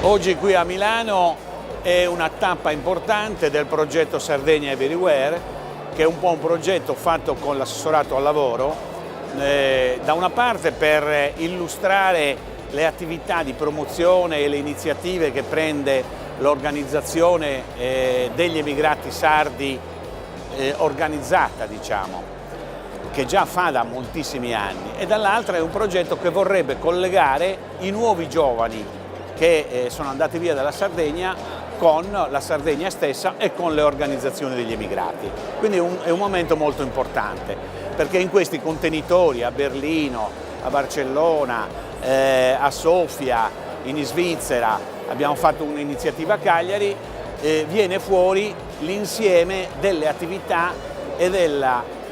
Oggi qui a Milano è una tappa importante del progetto Sardegna Everywhere, che è un po' un progetto fatto con l'assessorato al lavoro, da una parte per illustrare le attività di promozione e le iniziative che prende l'organizzazione degli emigrati sardi organizzata, diciamo, che già fa da moltissimi anni, e dall'altra è un progetto che vorrebbe collegare i nuovi giovani che sono andati via dalla Sardegna con la Sardegna stessa e con le organizzazioni degli emigrati. Quindi è un momento molto importante, perché in questi contenitori a Berlino, a Barcellona, a Sofia, in Svizzera, abbiamo fatto un'iniziativa a Cagliari, viene fuori l'insieme delle attività e del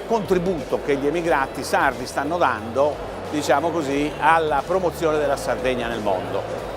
contributo che gli emigrati sardi stanno dando, diciamo così, alla promozione della Sardegna nel mondo.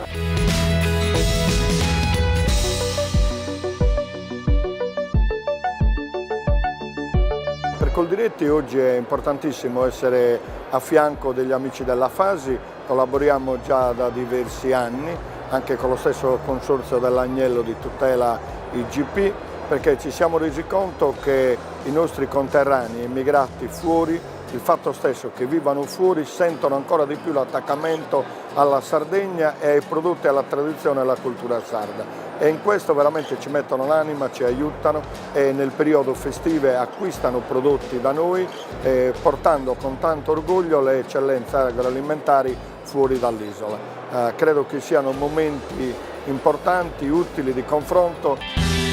Per Coldiretti oggi è importantissimo essere a fianco degli amici della Fasi, collaboriamo già da diversi anni, anche con lo stesso consorzio dell'Agnello di tutela IGP, perché ci siamo resi conto che i nostri conterranei emigrati fuori, il fatto stesso che vivano fuori, sentono ancora di più l'attaccamento alla Sardegna e ai prodotti, alla tradizione e alla cultura sarda. E in questo veramente ci mettono l'anima, ci aiutano e nel periodo festive acquistano prodotti da noi, portando con tanto orgoglio le eccellenze agroalimentari fuori dall'isola. Credo che siano momenti importanti, utili di confronto.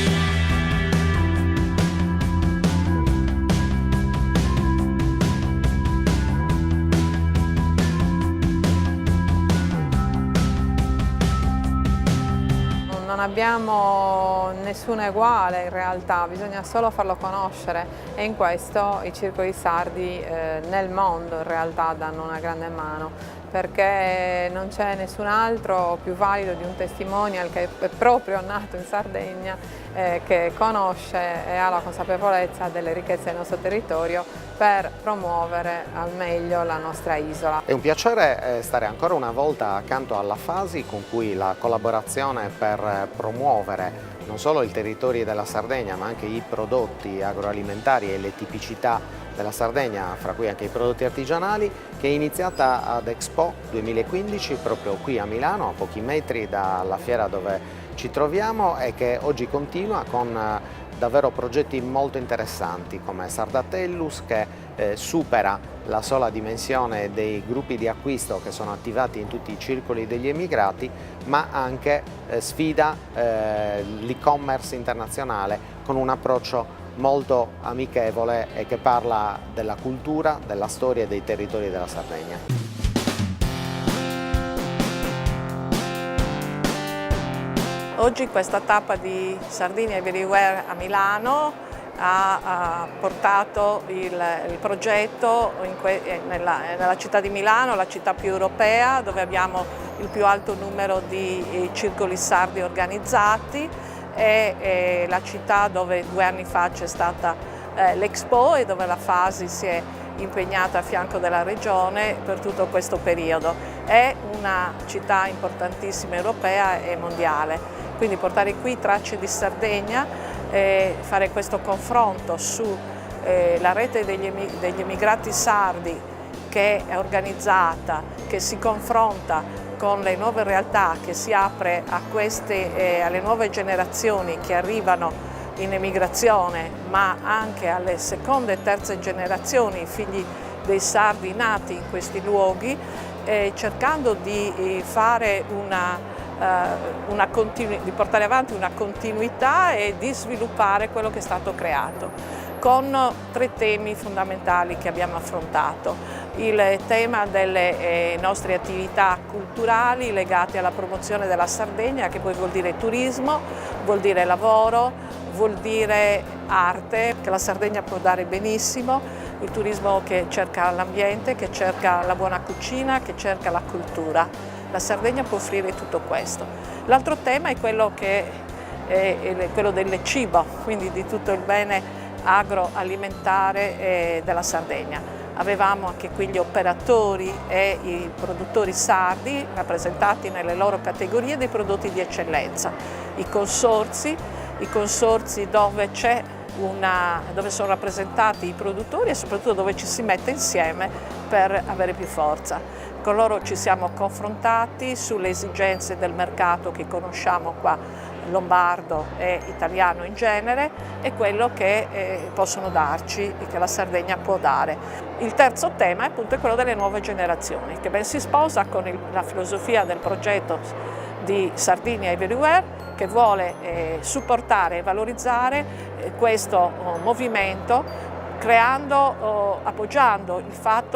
Non abbiamo nessuno uguale in realtà, bisogna solo farlo conoscere, e in questo i circoli sardi nel mondo in realtà danno una grande mano, perché non c'è nessun altro più valido di un testimonial che è proprio nato in Sardegna, che conosce e ha la consapevolezza delle ricchezze del nostro territorio per promuovere al meglio la nostra isola. È un piacere stare ancora una volta accanto alla Fasi, con cui la collaborazione per promuovere non solo il territorio della Sardegna ma anche i prodotti agroalimentari e le tipicità della Sardegna, fra cui anche i prodotti artigianali, che è iniziata ad Expo 2015 proprio qui a Milano, a pochi metri dalla fiera dove ci troviamo, e che oggi continua con davvero progetti molto interessanti come Sardatellus, che supera la sola dimensione dei gruppi di acquisto che sono attivati in tutti i circoli degli emigrati, ma anche sfida l'e-commerce internazionale con un approccio molto amichevole e che parla della cultura, della storia e dei territori della Sardegna. Oggi questa tappa di Sardegna Everywhere a Milano ha portato il progetto nella città di Milano, la città più europea, dove abbiamo il più alto numero di circoli sardi organizzati, e la città dove 2 anni fa c'è stata l'Expo e dove la Fasi si è impegnata a fianco della regione per tutto questo periodo. È una città importantissima europea e mondiale, quindi portare qui tracce di Sardegna, fare questo confronto sulla rete degli emigrati sardi che è organizzata, che si confronta con le nuove realtà, che si apre a alle nuove generazioni che arrivano in emigrazione, ma anche alle seconde e terze generazioni, figli dei sardi nati in questi luoghi, cercando di fare di portare avanti una continuità e di sviluppare quello che è stato creato, con 3 temi fondamentali che abbiamo affrontato. Il tema delle nostre attività culturali legate alla promozione della Sardegna, che poi vuol dire turismo, vuol dire lavoro, vuol dire arte, che la Sardegna può dare benissimo, il turismo che cerca l'ambiente, che cerca la buona cucina, che cerca la cultura. La Sardegna può offrire tutto questo. L'altro tema è quello del cibo, quindi di tutto il bene agroalimentare della Sardegna. avevamo anche qui gli operatori e i produttori sardi rappresentati nelle loro categorie dei prodotti di eccellenza, i consorzi dove dove sono rappresentati i produttori e soprattutto dove ci si mette insieme per avere più forza. Con loro ci siamo confrontati sulle esigenze del mercato che conosciamo qua, lombardo e italiano in genere, e quello che possono darci e che la Sardegna può dare. Il terzo tema appunto è quello delle nuove generazioni, che ben si sposa con la filosofia del progetto di Sardinia Everywhere, che vuole supportare e valorizzare questo movimento, appoggiando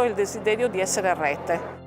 il desiderio di essere rete.